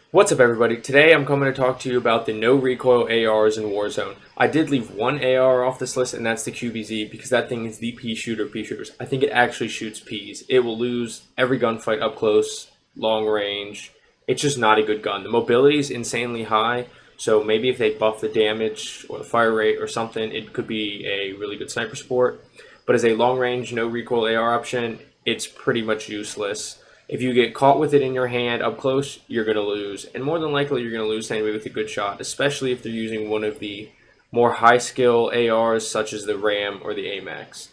What's up, everybody? Today I'm coming to talk to you about the no recoil ARs in Warzone. I did leave one AR off this list, and that's the CODBOCW, because that thing is the pea shooter of pea shooters. I think it actually shoots peas. It will lose every gunfight up close, long range. It's just not a good gun. The mobility is insanely high, so maybe if they buff the damage or the fire rate or something, it could be a really good sniper support. But as a long range, no recoil AR option, it's pretty much useless. If you get caught with it in your hand up close, you're going to lose. And more than likely, you're going to lose anyway with a good shot, especially if they're using one of the more high-skill ARs, such as the RAM or the AMAX.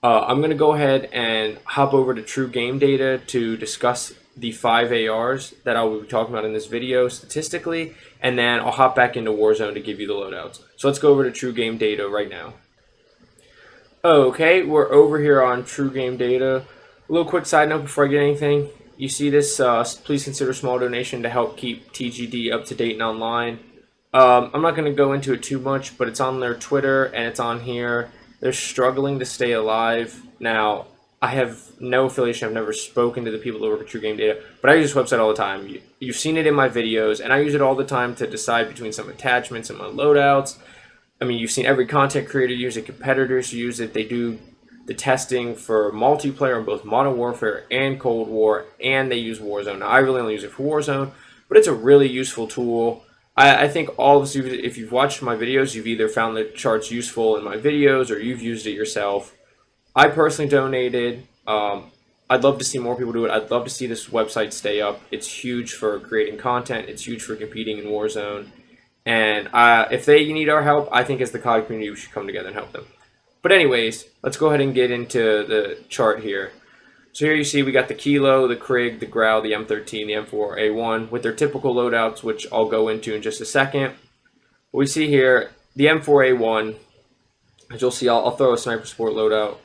I'm going to go ahead and hop over to True Game Data to discuss the 5 ARs that I will be talking about in this video statistically, and then I'll hop back into Warzone to give you the loadouts. So let's go over to True Game Data right now. Okay, we're over here on True Game Data. A little quick side note before I get anything. You see this, please consider a small donation to help keep TGD up to date and online. I'm not going to go into it too much, but it's on their Twitter and it's on here. They're struggling to stay alive. Now, I have no affiliation. I've never spoken to the people that work at True Game Data, but I use this website all the time. You've seen it in my videos, and I use it all the time to decide between some attachments and my loadouts. I mean, you've seen every content creator use it, competitors use it. They do the testing for multiplayer in both Modern Warfare and Cold War, and they use Warzone. Now, I really only use it for Warzone, but it's a really useful tool. I think all of us, if you've watched my videos, you've either found the charts useful in my videos or you've used it yourself. I personally donated. I'd love to see more people do it. I'd love to see this website stay up. It's huge for creating content. It's huge for competing in Warzone. And if they need our help, I think as the COD community, we should come together and help them. But anyways, let's go ahead and get into the chart here. So here you see we got the Kilo, the Krig, the Grau, the M13, the M4A1 with their typical loadouts, which I'll go into in just a second. What we see here, the M4A1, as you'll see, I'll throw a sniper support loadout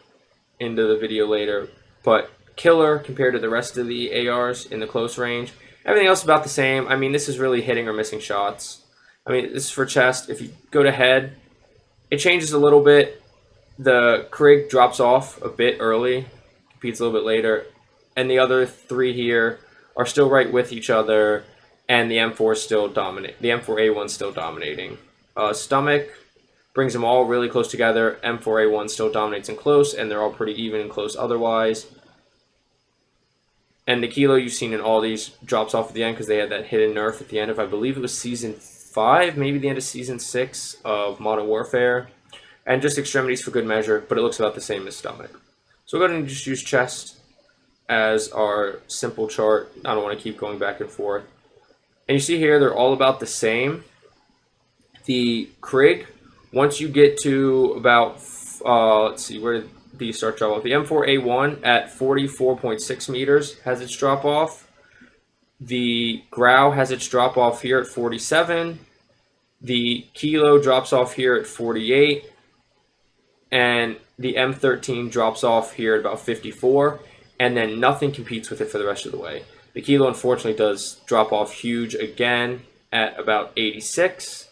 into the video later, but killer compared to the rest of the ARs in the close range. Everything else about the same. I mean, this is really hitting or missing shots. I mean, this is for chest. If you go to head, it changes a little bit. The Krig drops off a bit early, competes a little bit later, and the other three here are still right with each other, and the M4 is still dominant. The M4A1 is still dominating. Stomach brings them all really close together. M4A1 still dominates in close, and they're all pretty even in close otherwise. And the Kilo you've seen in all these drops off at the end because they had that hidden nerf at the end of, I believe it was Season 5, maybe the end of Season 6 of Modern Warfare. And just extremities for good measure, but it looks about the same as stomach. So we'll go ahead and just use chest as our simple chart. I don't want to keep going back and forth. And you see here, they're all about the same. The Krig, once you get to about, let's see, where did these start drop off? The M4A1 at 44.6 meters has its drop off. The Grau has its drop off here at 47. The Kilo drops off here at 48. And the M13 drops off here at about 54, and then nothing competes with it for the rest of the way. The Kilo, unfortunately, does drop off huge again at about 86,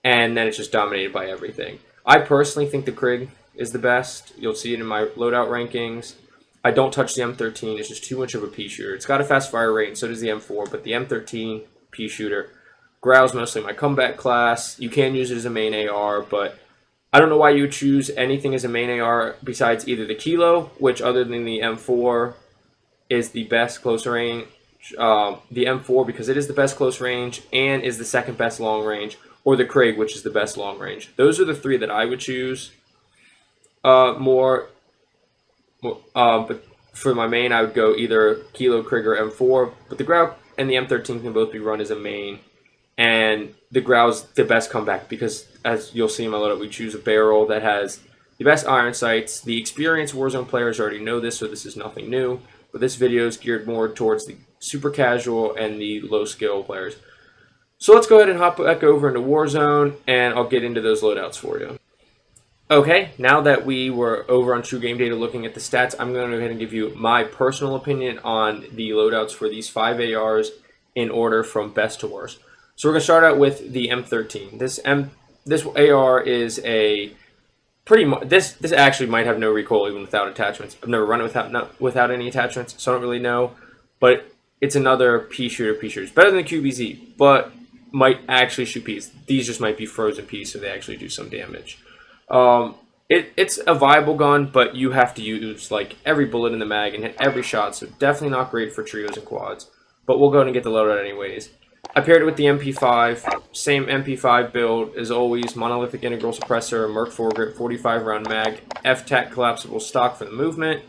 and then it's just dominated by everything. I personally think the Krig is the best. You'll see it in my loadout rankings. I don't touch the M13. It's just too much of a pea shooter. It's got a fast fire rate, and so does the M4, but the M13, pea shooter. Grau's mostly my comeback class. You can use it as a main AR, but I don't know why you would choose anything as a main AR besides either the Kilo, which other than the M4 is the best close range, the M4 because it is the best close range and is the second best long range, or the Krig, which is the best long range. Those are the three that I would choose but for my main, I would go either Kilo, Krig, or M4, but the Grau and the M13 can both be run as a main. And the Grau's the best comeback because, as you'll see in my loadout, we choose a barrel that has the best iron sights. The experienced Warzone players already know this, so this is nothing new. But this video is geared more towards the super casual and the low skill players. So let's go ahead and hop back over into Warzone, and I'll get into those loadouts for you. Okay, now that we were over on True Game Data looking at the stats, I'm going to go ahead and give you my personal opinion on the loadouts for these 5 ARs in order from best to worst. So we're going to start out with the M13. This AR is a pretty much, this actually might have no recoil even without attachments. I've never run it without any attachments, so I don't really know. But it's another pea shooter. It's better than the QBZ, but might actually shoot peas. These just might be frozen peas, so they actually do some damage. It's a viable gun, but you have to use like every bullet in the mag and hit every shot, so definitely not great for trios and quads. But we'll go ahead and get the loadout anyways. I paired it with the MP5, same MP5 build as always, monolithic integral suppressor, Merc foregrip, 45 round mag, F-Tac collapsible stock for the movement.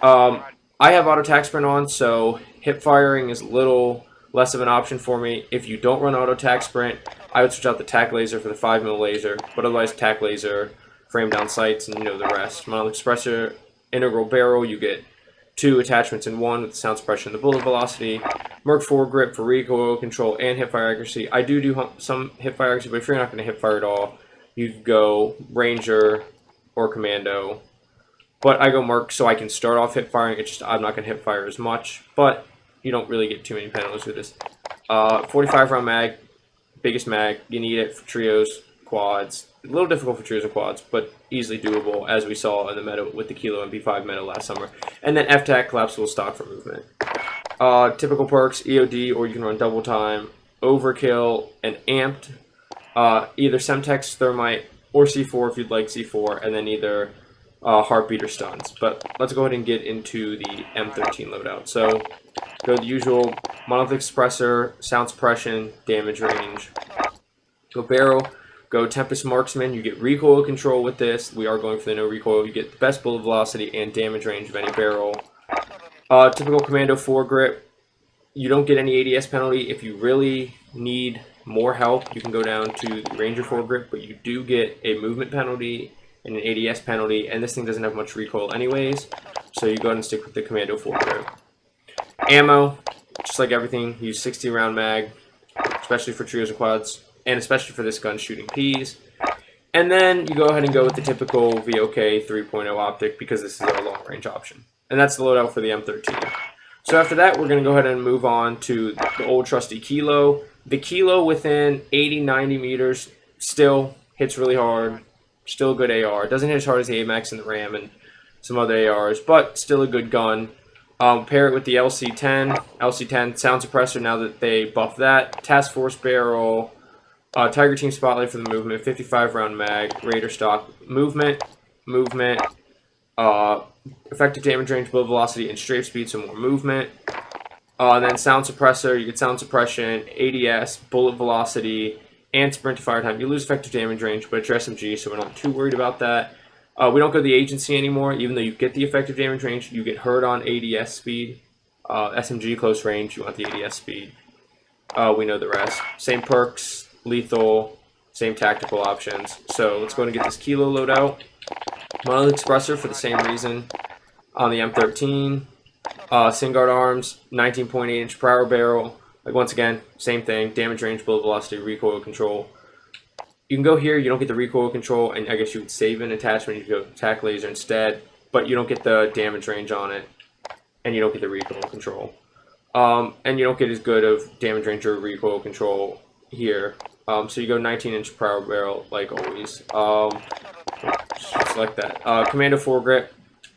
I have auto tac sprint on, so hip firing is a little less of an option for me. If you don't run auto tac sprint, I would switch out the tac laser for the 5mm laser, but otherwise tac laser, frame down sights, and you know the rest. Monolithic suppressor, integral barrel, you get 2 attachments in one with the sound suppression and the bullet velocity. Merc foregrip for recoil control and hip fire accuracy. I do some hip fire accuracy, but if you're not going to hip fire at all, you go Ranger or Commando. But I go Merc so I can start off hip firing. It's just I'm not going to hip fire as much, but you don't really get too many penalties with this. 45 round mag, biggest mag. You need it for trios, quads. A little difficult for trios and quads, but easily doable, as we saw in the meta with the Kilo MP5 meta last summer. And then F-Tac collapsible stock for movement. Typical perks, EOD, or you can run double time, overkill, and amped. Either Semtex, Thermite, or C4 if you'd like C4, and then either heartbeat or stuns. But let's go ahead and get into the M13 loadout. So go the usual monolithic suppressor, sound suppression, damage range. Go barrel. Go Tempest Marksman, you get recoil control with this. We are going for the no recoil. You get the best bullet velocity and damage range of any barrel. Typical Commando foregrip. You don't get any ADS penalty. If you really need more help, you can go down to the Ranger foregrip, but you do get a movement penalty and an ADS penalty, and this thing doesn't have much recoil anyways, so you go ahead and stick with the Commando foregrip. Ammo, just like everything, use 60 round mag, especially for trios and quads, and especially for this gun shooting peas. And then you go ahead and go with the typical VOK 3.0 optic because this is our long range option. And that's the loadout for the M13. So after that, we're going to go ahead and move on to the old trusty Kilo. The Kilo within 80-90 meters still hits really hard. Still a good AR. It doesn't hit as hard as the AMAX and the RAM and some other ARs, but still a good gun. Pair it with the LC10. LC10 sound suppressor now that they buffed that. Task Force barrel. Tiger Team Spotlight for the movement, 55 round mag, Raider stock, movement, effective damage range, bullet velocity, and strafe speed, so more movement. And then sound suppressor, you get sound suppression, ADS, bullet velocity, and sprint to fire time. You lose effective damage range, but it's your SMG, so we're not too worried about that. We don't go the agency anymore, even though you get the effective damage range, you get hurt on ADS speed. SMG close range, you want the ADS speed. We know the rest. Same perks. Lethal, same tactical options. So let's go and get this Kilo loadout. Monolithic suppressor for the same reason on the M13. Singard arms, 19.8 inch per hour barrel. Like once again, same thing. Damage range, bullet velocity, recoil control. You can go here. You don't get the recoil control, and I guess you would save an attachment. You go tac laser instead, but you don't get the damage range on it, and you don't get the recoil control. And you don't get as good of damage range or recoil control here. So you go 19 inch per hour barrel like always. Just like that. Commando foregrip,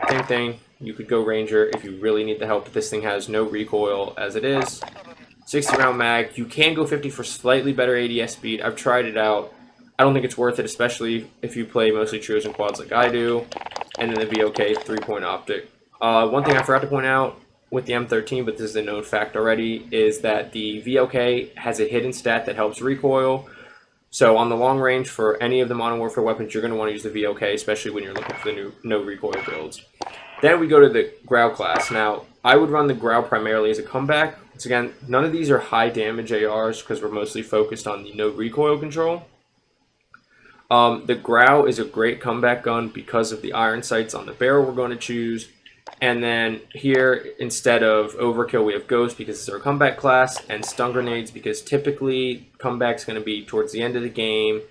same thing. You could go Ranger if you really need the help, but this thing has no recoil as it is. 60 round mag. You can go 50 for slightly better ADS speed. I've tried it out. I don't think it's worth it, especially if you play mostly trios and quads like I do. And then the VOK 3-point optic. One thing I forgot to point out with the M13, but this is a known fact already, is that the VOK has a hidden stat that helps recoil. So on the long range for any of the Modern Warfare weapons, you're going to want to use the VOK, especially when you're looking for the new no recoil builds. Then we go to the Grau class. Now, I would run the Grau primarily as a comeback. Once again, none of these are high damage ARs because we're mostly focused on the no recoil control. The Grau is a great comeback gun because of the iron sights on the barrel we're going to choose. And then here, instead of Overkill, we have Ghost because it's our comeback class, and Stun Grenades because typically comeback's going to be towards the end of the game.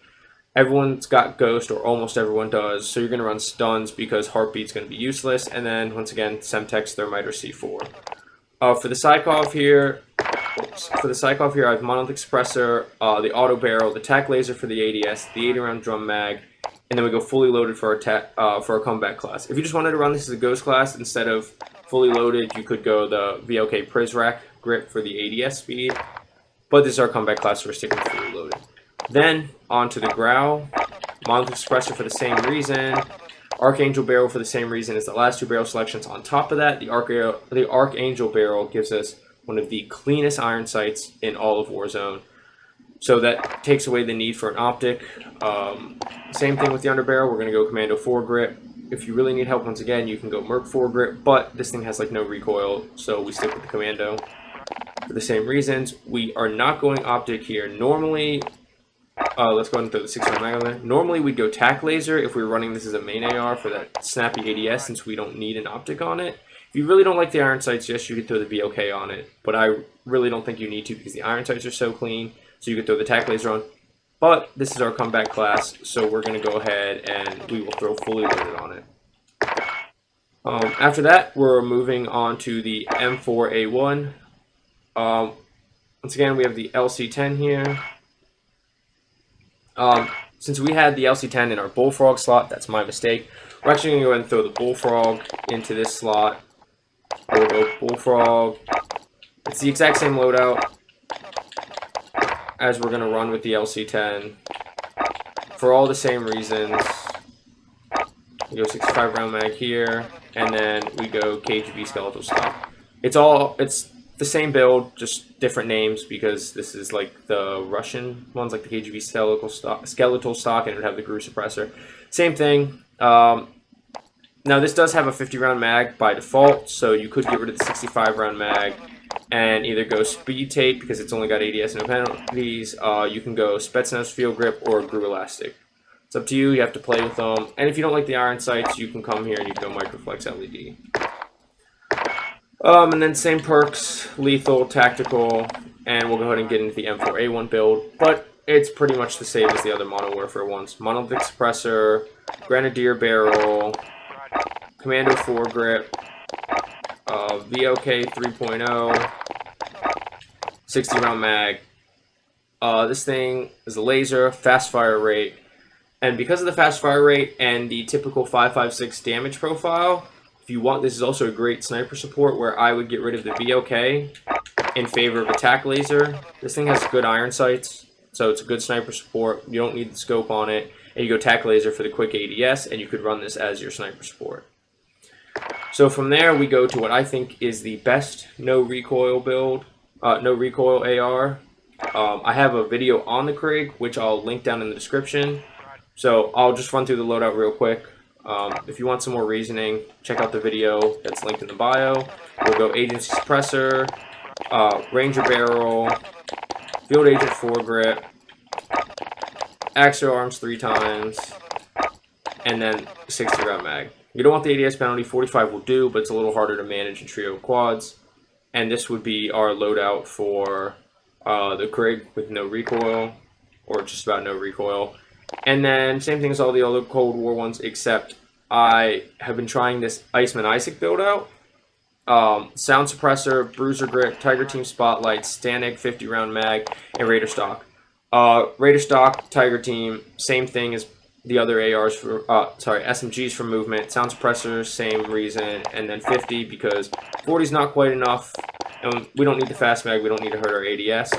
Everyone's got Ghost, or almost everyone does, so you're going to run Stuns because Heartbeat's going to be useless. And then, once again, Semtex, Thermite, or C4. For the Psychov here, I have Monolithic Suppressor, the Auto Barrel, the Tac Laser for the ADS, the 80-round Drum Mag, and then we go fully loaded for our comeback class. If you just wanted to run this as a Ghost class instead of fully loaded, you could go the VOK Prizrack, grip for the ADS speed, but this is our combat class, so we're sticking fully loaded. Then on to the Growl, Monolithic Suppressor for the same reason, Archangel Barrel for the same reason as the last two barrel selections. On top of that, the Archangel Barrel gives us one of the cleanest iron sights in all of Warzone. So that takes away the need for an optic. Same thing with the underbarrel. We're going to go Commando foregrip. If you really need help, once again, you can go Merc foregrip, but this thing has like no recoil, so we stick with the Commando for the same reasons. We are not going optic here. Normally, let's go ahead and throw the 6-round mag on there. Normally, we'd go tac laser if we were running this as a main AR for that snappy ADS, since we don't need an optic on it. If you really don't like the iron sights, yes, you could throw the BOK on it, but I really don't think you need to because the iron sights are so clean. So you could throw the tac laser on, but this is our combat class, so we're going to go ahead and we will throw fully loaded on it. After that, we're moving on to the M4A1. Once again, we have the LC10 here. Since we had the LC10 in our Bullfrog slot, that's my mistake. We're actually going to go ahead and throw the Bullfrog into this slot. I will go Bullfrog. It's the exact same loadout as we're going to run with the LC10 for all the same reasons. We go 65 round mag here, and then we go KGB skeletal stock. It's the same build, just different names because this is like the Russian ones, like the KGB skeletal stock, and it would have the GRU suppressor. Same thing. Now this does have a 50 round mag by default, so you could get rid of the 65 round mag and either go speed tape because it's only got ADS and no penalties. You can go Spetsnaz field grip or GRU elastic. It's up to you. You have to play with them. And if you don't like the iron sights, you can come here and you can go Microflex LED. And then same perks, lethal, tactical, and we'll go ahead and get into the M4A1 build. But it's pretty much the same as the other Modern Warfare ones. Monolithic Suppressor, Grenadier Barrel, Commando foregrip, VOK 3.0, 60 round mag. This thing is a laser, fast fire rate, and because of the fast fire rate and the typical 5.56 damage profile, if you want, this is also a great sniper support where I would get rid of the VOK in favor of attack laser. This thing has good iron sights, so it's a good sniper support. You don't need the scope on it, and you go attack laser for the quick ADS, and you could run this as your sniper support. So from there, we go to what I think is the best no recoil build, no recoil AR. I have a video on the Krig, which I'll link down in the description. So I'll just run through the loadout real quick. If you want some more reasoning, check out the video that's linked in the bio. We'll go Agency Suppressor, Ranger Barrel, Field Agent foregrip, Axial Arms 3 times, and then 60 round mag. You don't want the ADS penalty, 45 will do, but it's a little harder to manage in trio quads. And this would be our loadout for the Krig with no recoil, or just about no recoil. And then same thing as all the other Cold War ones, except I have been trying this Iceman Isaac build out. Sound Suppressor, Bruiser Grip, Tiger Team Spotlight, Stanek 50 round mag, and Raider Stock. Raider Stock, Tiger Team, same thing as the other ARs for, SMGs for movement. Sound Suppressor, same reason, and then 50 because 40 is not quite enough, and we don't need the fast mag, we don't need to hurt our ADS.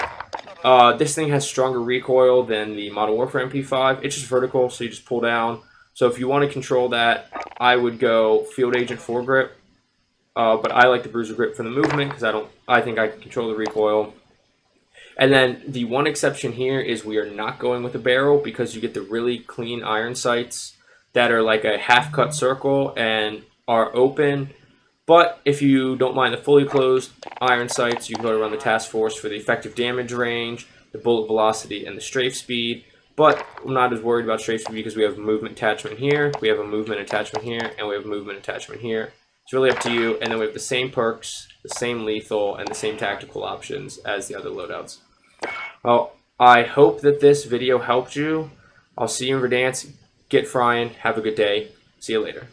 This thing has stronger recoil than the Modern Warfare MP5. It's just vertical, so you just pull down. So if you want to control that, I would go Field Agent foregrip. But I like the Bruiser Grip for the movement because I think I can control the recoil. And then the one exception here is we are not going with a barrel because you get the really clean iron sights that are like a half-cut circle and are open. But if you don't mind the fully closed iron sights, you can go to run the Task Force for the effective damage range, the bullet velocity, and the strafe speed. But I'm not as worried about strafe speed because we have a movement attachment here, we have a movement attachment here, and we have a movement attachment here. It's really up to you. And then we have the same perks, the same lethal, and the same tactical options as the other loadouts. Well, I hope that this video helped you. I'll see you in Verdansk. Get frying. Have a good day. See you later.